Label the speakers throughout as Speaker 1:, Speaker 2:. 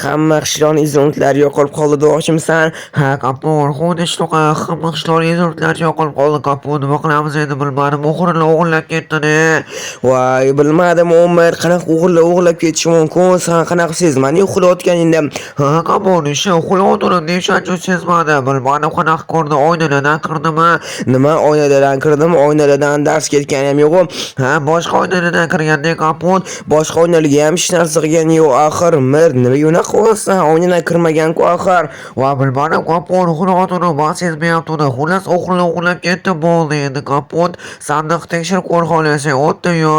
Speaker 1: hamma qishloqning izolontlari yo'qolib qoldi demoqchimisan?
Speaker 2: Ha, kapur, xuddi shunaqa hamma qishloqning izolontlari yo'qolib qoldi kapur. Nima qilamiz endi bilmadim. O'g'irlar o'g'irlab ketdi-da.
Speaker 1: Voy, bilmadim Umar, qanaqa o'g'irlab ketishi mumkin? Sen qanaqa sezmading uxlayotganingda?
Speaker 2: Ha, kapur, shu uxlayotgandim deb shuncha sezmadim. Bilmadim qanaqa ko'rdi. Oynalardan kirdimi?
Speaker 1: Nima oynalardan kirdim? Oynalardan dars ketgan ham yo'q.
Speaker 2: Ha, boshqa oynalardan kirgandek kapur.
Speaker 1: Boshqa oynalarga ham hech narsa qilgan yo'q. Axir mir, nima unaqa qilyapsan? Oynadan kirmagan-ku axir.
Speaker 2: Va bilmadim kapur, uxlayotgandim, men sezmayaptim. Xullas o'g'irlab ketdi bo'ldi endi kapur. Sandiq tekshirib ko'r xohlasa, o'tdi-yu.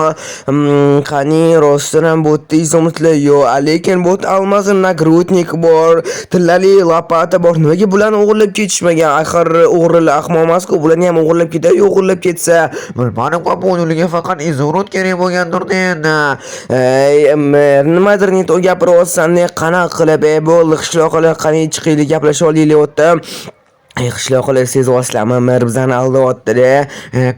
Speaker 1: Qani rostdan bo'tda izomutlar yo'q, lekin bo't almazin nagrudnik bor, tillali lopata bor. Nimaga bularni o'g'irlab ketishmagan? Axir o'g'rilar ahmoq emas-ku, bularni ham o'g'irlab ketadi, o'g'irlab ketsa.
Speaker 2: Bilmadim kapur, ularga faqat izorot kerak bo'lgandir endi.
Speaker 1: Nimadir net o gapiryapsan, qanaqa qilib bo'ldi qishloqlar qani chiqaylik gaplashib olaylik o'tda. Qishloqlar sezyapsizlarmi? Mir bizani aldayapti-da.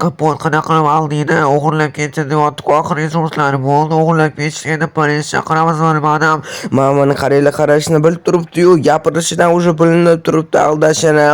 Speaker 2: Kapur qanaqa qilib aldingda? O'g'irlab ketdi deyapti-ku. Oxir resurslari bo'ldi. O'g'irlab ketishganda politsiya chaqiramiz bilmadim.
Speaker 1: Mana qaranglar, qarashni bilib turibdi-yu, gapirishidan уже bilinib turibdi aldashini.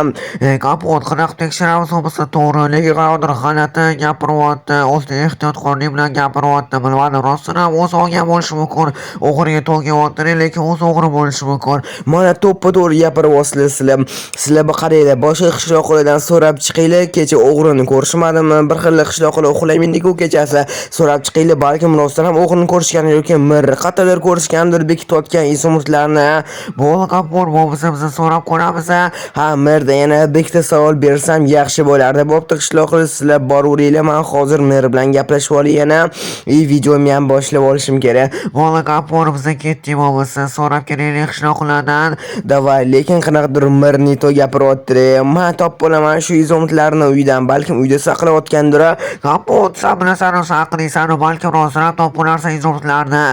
Speaker 2: Kapur qanaqa tekshiramiz bo'lsa to'g'ri, lekin qanaqadir g'alati gapiryapti. O'zida ehtiyotkorlik bilan gapiryapti. Bilmadim, rostdan ham o'zi olgan bo'lishi mumkin. O'g'riga to'g'yapti, lekin o'zi o'g'ri bo'lishi mumkin.
Speaker 1: Mana to'ppa-to'g'ri gapiryapsizlar sizlar. Sizlar qaranglar, boshqa qishloqlardan so'rab chiqinglar, kecha o'g'rini ko'rishmadimi? Bir xil qishloqlar uxlaymindiku kechasi. So'rab chiqinglar, balkim rostdan ham o'g'rini ko'rishgan yoki mir qatalar ko'rishgandir bekitayotgan insumutlarni.
Speaker 2: Bo'ldi kapur, bo'lmasa biz so'rab ko'ramiz.
Speaker 1: Ha, mirda yana bitta savol bersam yaxshi bo'lardi. Bo'pti, qishloqlar sizlar boraveringlar, men hozir mir bilan gaplashib olay yana. Videomni ham boshlab olishim kerak.
Speaker 2: Bo'ldi kapur, biz ketdik bo'lmasa so'rab kelaylik qishloqlardan.
Speaker 1: Davay, lekin qanaqadir mirni to gapiryapti. Men topib olaman shu izomutlarni uydan, balkim uyda saqlayotgandir.
Speaker 2: Kapur, sen bilasan, saqlaysan, balkim rostdan topib olarsan izomutlarni.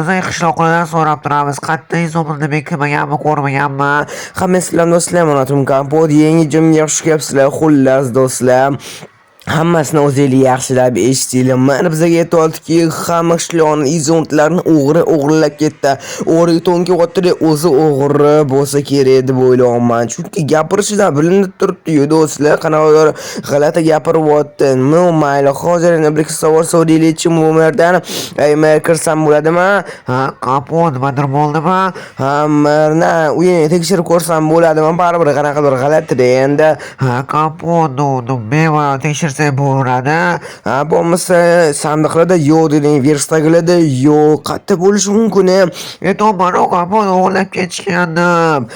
Speaker 2: Biz qishloqlardan so'rab turamiz. Qayerda izomutni bekmaganmi, ko'rmaganmi?
Speaker 1: Hammasizlar do'stlar, manatum kampot yangi jimga xush kelibsizlar. Xullas do'stlar, hammasini o'zingiz yaxshilab eshitdinglar. Mana bizga aytayotdiki, hamma qishloqning izomutlarini o'g'irlab ketdi. O'g'ri to'nga o'tdi, o'zi o'g'ri bo'lsa kerak deb o'ylayman. Chunki gapirishidan bilinib turibdi-yu do'stlar, qanaqadir g'alati gapiryapti. Mayli, hozir yana bir savol so'raylik-chi Umardan. Mer kirsam bo'ladimi?
Speaker 2: Ha, kapur, nimadir bo'ldimi?
Speaker 1: Ha, merna uyini tekshirib ko'rsam bo'ladimi? Baribir qanaqadir g'alati-da endi.
Speaker 2: Ha, kapur, meva tekshir bo'ladi.
Speaker 1: Ha, bo'lmasa sandiqlarda yo'q deding, verstagilarda yo'q. Qayerda bo'lishi mumkin?
Speaker 2: To'g'ri, kapur, o'g'irlab ketishgandim.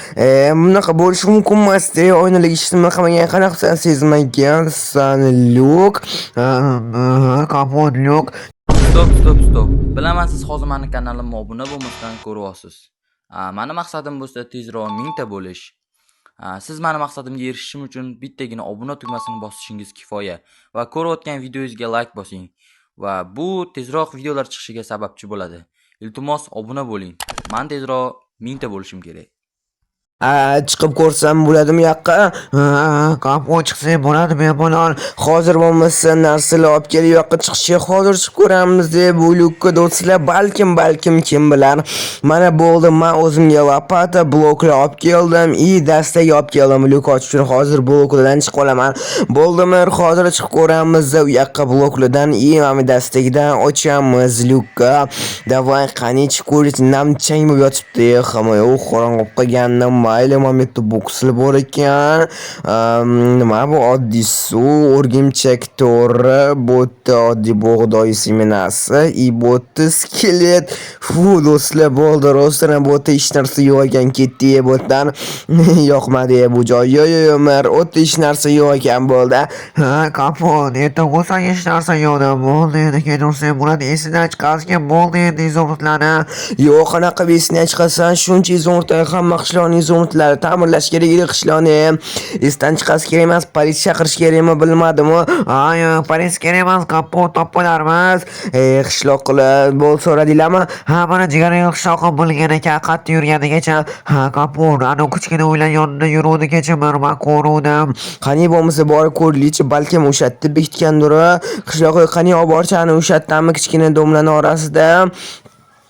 Speaker 1: Bunaqa bo'lishi mumkin emas-da. Oynalarga hech nima qilmagan, qanaqa sezmagansan, Lyuk?
Speaker 2: Kapur, Lyuk.
Speaker 3: Stop. Bilaman, siz hozir meni kanalimga obuna bo'lmasdan ko'ryapsiz. Meni maqsadim bo'lsa tezroq 1000 ta bo'lish. Siz meni maqsadimga erishishim uchun bittagina obuna tugmasini bosishingiz kifoya va ko'rayotgan videongizga like bosing va bu tezroq videolar chiqishiga sababchi bo'ladi. Iltimos obuna bo'ling. Men tezroq 1000 ta bo'lishim kerak.
Speaker 1: Chiqib ko'rsam bo'ladimi yoqqa?
Speaker 2: Kapur, chiqsa bo'ladi bemalol.
Speaker 1: Hozir bo'lmasa narsalar olib kelib yoqqa chiqishga hozir chiqib ko'ramiz deb o'ylukka do'stlar, balkim kim bilar. Mana bo'ldi, men o'zimga lopata, bloklar olib keldim, dastaga olib keldim blok ochish uchun. Hozir bloklardan chiqib olaman. Bo'ldimi? Hozir chiqib ko'ramiz u yoqqa bloklardan, mana dastagidan ochamiz lyukka. Davay, qani chiqib namchang bo'lib yotibdi. Hamma yo'q, qorong'i qolgandan mayli, momenti bokslar bor ekan. Nima bu? Oddiy suv, o'rgimchak to'ri, bo'tda oddiy bug'doy seminasi, bo'tda skelet. Do'stlar, bo'ldi, rostdan bo'tda hech narsa yo'q ekan, ketdi bo'tdan. Yo'qmadi bu joy. Yo'q, mer, o'tda hech narsa yo'q ekan bo'ldi.
Speaker 2: Ha, kapur, endi bo'lsa hech narsa yo'q bo'ldi. Endi ketursa bo'ladi, esidan chiqargan bo'ldi endi izomutlarni.
Speaker 1: Yo'q, qanaqa esidan chiqasan? Shuncha izomutlar, hamma qishloqning izomutlari ta'mirlash kerak edi qishloqni. Esdan chiqarish kerak emas, politsiya chaqirish kerakmi bilmadim.
Speaker 2: Yo'q, politsiya kerak emas, kapur topib
Speaker 1: qishloqlar bo'lsa so'radinglarmi?
Speaker 2: Ha, mana jigaring qishloqqa bo'lgan ekan, qayerda yurganigacha. Ha, kapur, ana kichkina uylar yonida yuruvdigacha men ko'ruvdim.
Speaker 1: Qani bo'lmasa borib ko'raylik-chi, balkim o'sha yerda bekitgandir. Qishloqqa qani olib borchani o'sha yerdami kichkina domlaning orasida.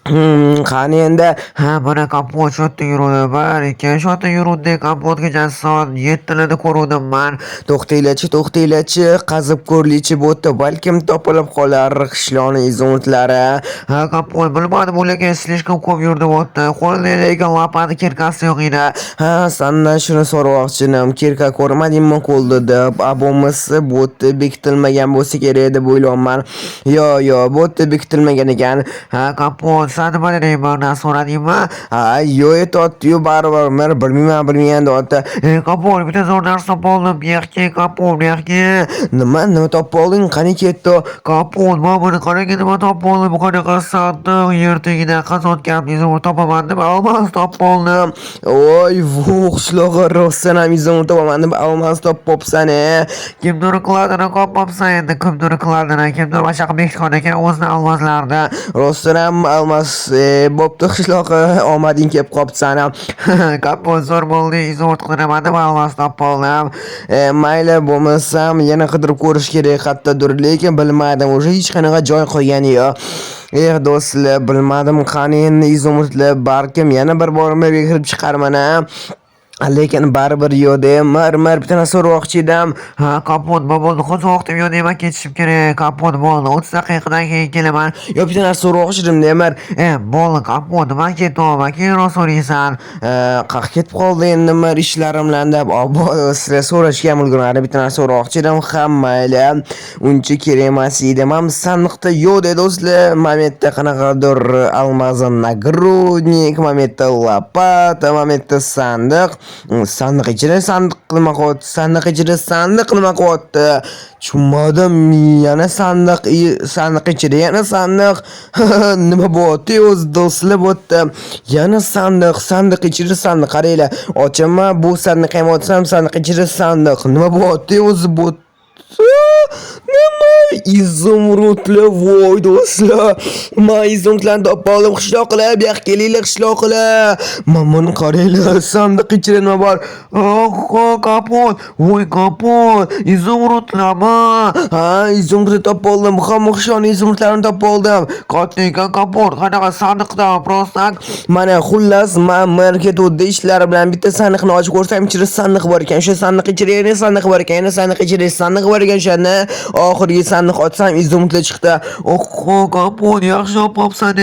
Speaker 1: Qani endi
Speaker 2: Ha, mana kapot shu yerda yuradi. 1, 2, shu yerda yuruvdi. Kapot kechasi soat 7larda ko'ruvdim man.
Speaker 1: to'xtanglarchi, qazib ko'rlichi bo'tda balkim topilib qolar qishloqning izumlari.
Speaker 2: Ha, kapot bilmadim, lekin slishkam ko'p yurdi bo'tda. Qo'lida lekin lopati kirkasi yo'q edi.
Speaker 1: Ha, sandan shuni so'ramoqchidim. Kirka ko'rmadingmi qo'lda deb. Abomisi bo'tda bekitilmagan bo'lsa kerak deb o'ylayman. Yo, bo'tda bekitilmagan ekan.
Speaker 2: Ha, kapot sen nima deyman, so'radingmi?
Speaker 1: Ha, yo'q totdi-yu baribir men bilmayman dotda.
Speaker 2: Kapot bitta zo'r narsa topoldim. Yaxki kapot, yaxki.
Speaker 1: Nima topib olding? Qani ketdi?
Speaker 2: Kapot, mana buni qarang, nima topoldim. Bu qanaqa sandiq yer tagida qazotgan izimni topaman deb olmas topib oldim.
Speaker 1: Voy, qishlog'i rostdan ham izimni topaman deb olmas topibsan.
Speaker 2: Kimdir qiladini qopmabsan endi, kimdir qiladini, kimdir boshqa bekitgan ekan o'zini olmazlardi.
Speaker 1: Rostdan ham olmas bo'pti qishlog'i omading kelib qopsan.
Speaker 2: Kapot zo'r bo'ldi, izimni qidiraman deb olmas topib oldim.
Speaker 1: Mayli bo'lmasam yana qidirib ko'rish kerak qayerdadir, lekin bilmadim, o'sha hech qanaqa joy qo'ygani yo'q. Do'stlar, bilmadim qani endi izumurtlar balkim yana bir bor kirib chiqarman. Lekin baribir yo'q-da, mar bitta narsa so'roqchi edim.
Speaker 2: Ha, kapot, bo'ldi, hozir vaqtim yo'q, nima ketishim kerak. Kapot bo'ldi, 30 daqiqadan keyin kelaman.
Speaker 1: Yo, bitta narsa so'roqchi edim, demar.
Speaker 2: Bo'ldi, kapot, nima ketyapman, keyinroq so'raysan.
Speaker 1: Qaq ketib qoldi endi mar ishlarim bilan deb. Sizlar so'rashga ulgurmadi. Bitta narsa so'roqchi edim, mayli. Uncha kerak emas edi. Men sandiqda yo'q dedi do'stlar. Momentda qanaqadir almazan nagrudnik, momentda lopata, momentda sandiq. Sandiq ichida sandiq nima qilyapti? Sandiq ichida sandiq nima qilyapti? Tushunmadim. Yana sandiq ichida yana sandiq. Nima bo'lyapti o'zi do'stlar bo'tdi. Yana sandiq ichida sandiq. Qaranglar. Ochaman bu sandiq ham ochsam sandiq ichida sandiq. Nima bo'lyapti o'zi bo'tdi? Nima izumrudlar, voy do'stlar. Men izumrudlarni topib oldim qishloqlar, bu yoqqa kelinglar qishloqlar. Mana qaranglar, sandiq ichida nima bor?
Speaker 2: Kapot, voy kapot, izumrudlarmi?
Speaker 1: Ha, izumrudni topib oldim. Qishloqning izumrudlarini topib oldim.
Speaker 2: Katta kapot, qanaqa sandiqda prostak.
Speaker 1: Mana xullas, men marketda ishlar bilan bitta sandiqni ochib ko'rsam, ichida sandiq bor ekan. O'sha sandiq ichida yana sandiq bor ekan, yana sandiq ichida sandiq bor ekan. O'shani oxirgi sandiq ochsam izumrudlar chiqdi.
Speaker 2: Kapot, yaxshi topibsan.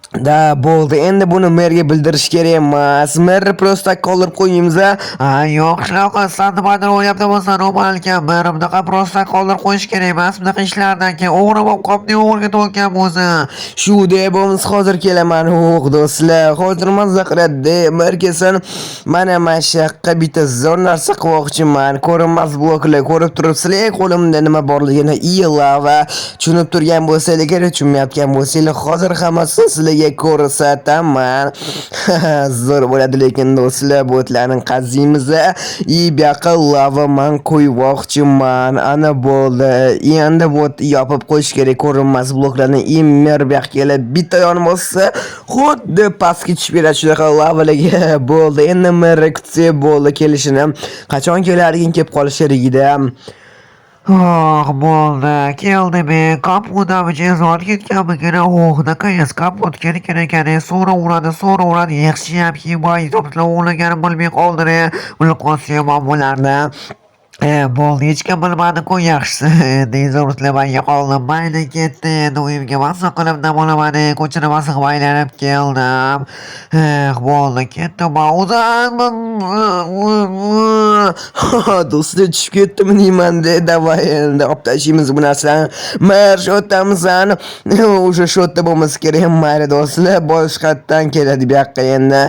Speaker 1: Da bo'ldi, endi buni merga bildirish kerak emas. Mer prosta qoldirib qo'yamiz.
Speaker 2: Yo'q, shunaqa san nimadir o'ylabda bo'lsa normal ekan. Mer bunaqa prosta qoldirib qo'yish kerak emas. Bunaqa ishlardan keyin o'g'ri bo'lib qopni o'g'riga to'lgan o'zi.
Speaker 1: Shu deb bo'lmasa hozir kelaman. Do'stlar, hozir mazza qiladi. Mer kelsin. Mana mashaqqa bitta zo'r narsa qilmoqchiman. Ko'rinmas bloklar ko'rib turibsizlar, qo'limda nima borligini ilova tushunib turgan bo'lsanglar kerak, tushunmayotgan bo'lsanglar hozir hammasini sizlarga ko'rsataman. Zo'r bo'ladi, lekin do'stlar, bo'tlarning qaziymiz. Bu yoqqa lava man qo'ymoqchiman. Ana bo'ldi. Endi bo't yopib qo'yish kerak, ko'rinmas bloklarni. Mer bu yoqqa kelib bitta yonib olsa, xuddi pastga tushib beradi shunaqa lavalarga. Bo'ldi. Endi mer kutsa bo'ldi kelishini. Qachon kelarligini kelib qolish kerak edi.
Speaker 2: Bo'ldi, keldimi? Kapotdan jezor ketganmigina, nakayas kapot kerak ekan. So'raveradi. Yaxshiyamki, boy toplar o'lagani bilmay qoldi. Buni qolsa ham bo'lardi. Bo'ldi, hech kim bilmadi-ku, yaxshisi. Dezortlar manga qoldi. Mayli ketdi. Endi uyimga masa qilib dam olaman. Ko'chani masa qilib aylanib keldim. Bo'ldi, ketdim.
Speaker 1: Do'stlar tushib ketdimi deyman-da. Davay endi olib tashlaymiz bu narsani. Mer shotamisan. O'sha shotda bo'lmasa kerak. Mayli do'stlar, boshqatdan keladi bu yoqqa endi.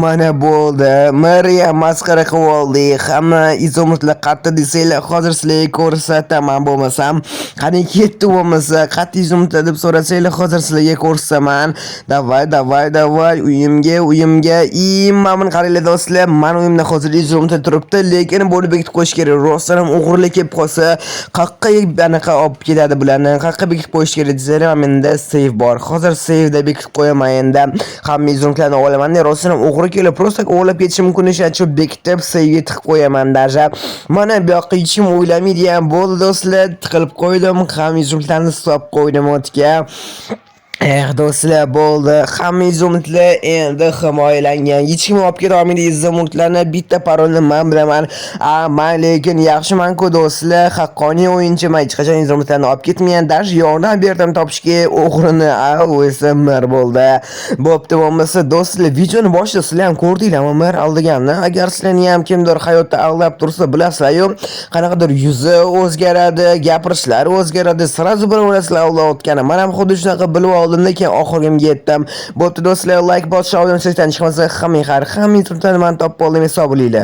Speaker 1: Mana bo'ldi. Mer ham masxara qilib oldi. Hamma izomutlar qatta desanglar, hozir sizlarga ko'rsataman. Bo'lmasam, qani ketdi bo'lmasa, qatta izomutlar deb so'rasanglar, hozir sizlarga ko'rsataman. Davay, uyimga. Mana qaranglar do'stlar, men uyimda hozir izomutlar turibdi, lekin buni bekitib qo'yish kerak. Rostdan ham o'g'irlik kelib qolsa, qaqqa anaqa olib ketadi bularni. Qaqqa bekitib qo'yish kerak desanglar, menda save bor. Hozir saveda bekitib qo'yaman endi. Hamma izomutlarni olaman. Rostdan ham o'g'ri kelib, prosta o'g'irlab ketishi mumkin, o'sha bekitib savega tiqib qo'yaman даже. Mana bu yoqqa hechim o'ylamaydigan bo'ldi do'stlar. Tiqilib qo'ydim, ham izumlarni stop qo'ydim o'tga. Do'stlar bo'ldi. Hammangiz umidli endi himoyalangan. Hech kim olib keta olmaydi izimutlarni. Bitta parolni men bilaman. Men lekin yaxshiman-ku do'stlar. Haqqoniy o'yinchiman. Hech qachon izimutlarni olib ketmagan. Dash yordam berdim topishga o'g'rini. O'simlar bo'ldi. Bo'pti bo'lmasa do'stlar, videoni boshida sizlar ham ko'rdinglarmi? Mer aldiganni. Agar sizlarni ham kimdir hayotda aldab tursa, bilasizlar-ku, qanaqadir yuzi o'zgaradi, gapirishlari o'zgaradi. Sirazu bir o'lasizlar aldayotgani. Men ham xuddi shunaqa bilib oldim, lekin oxirgimga yetdim. Bo'pti do'stlar, like bosishni oldin sizdan chiqmasa, hamming xayr, hamming turtani men topib oldim hisobilinglar.